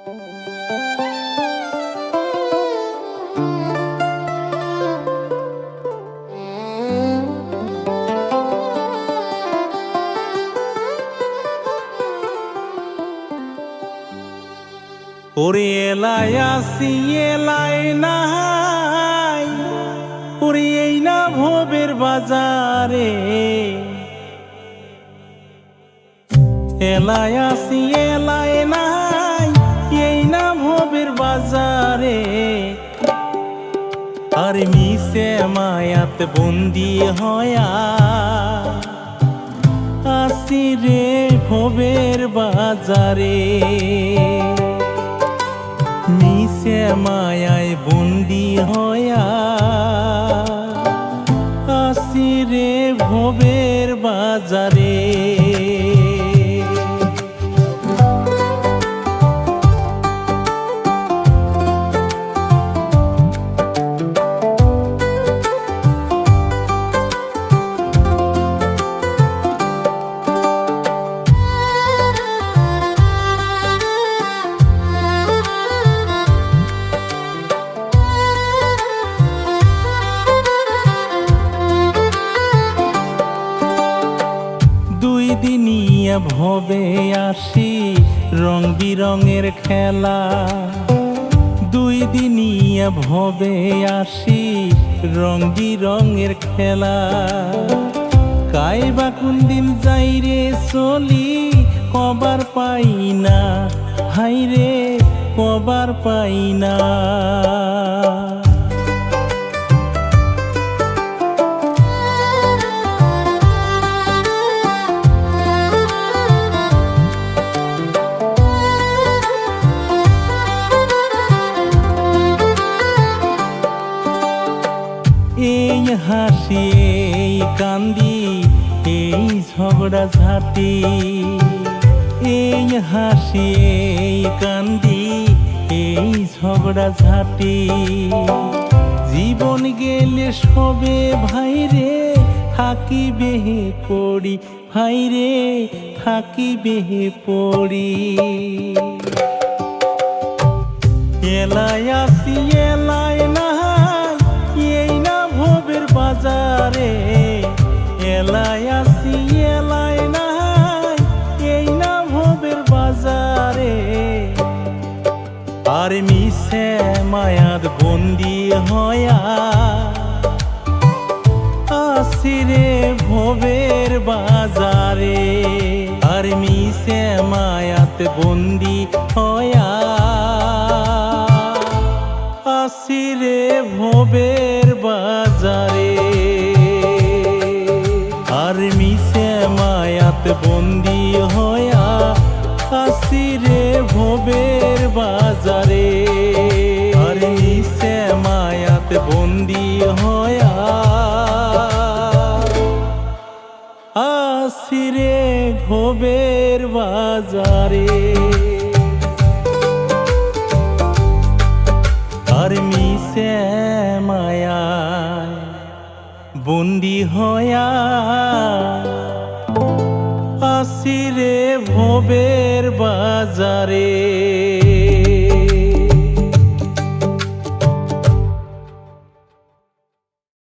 ওরে এলাই আসি এলাই নাই, ওরে এই না ভবের বাজারে। এলাই আসি এলাই নাই, এই না ভবের বাজারে। আর মিশে মায়াত বন্দি হয়া আসি রে ভবের বাজারে। মিশে মায়ায় বন্দি হয়া আসি রে ভবের বাজারে। দিনিয়া ভবে আসি রং বিরঙের খেলা। দুই দিনিয়া ভবে আসি রং বিরঙের খেলা। কাইবা কোন দিন যাই রে চলি কবার পাই না, হাই রে কবার পাই না। এই হাসি এই কান্দি এই ঝগড়া ঝাঁটি। এই হাসি এই কান্দি এই ঝগড়া ঝাঁটি। জীবন গেলে সবে ভাইরে থাকিবে পড়ি, ভাইরে থাকিবে পড়ি। এলাই আসি এলাই নাই, এই না ভবের বাজারে। এলাই আসি এলাই নাই, এই না ভবের বাজারে। আর মিশে মায়াত বন্দি হয়া আসি রে ভবের বাজারে। আর মিশে মায়াত বন্দি হয়া আসি রে ভবের বাজারে। আর মিশে মায়াত বন্দি হয়া আসি রে ভবের বাজারে। আর মিশে মায়াত বন্দি হয়া আসি রে ভবের বাজারে। আর মিশে মায়ায় বন্দি হয়া আসি রে ভবের বাজারে।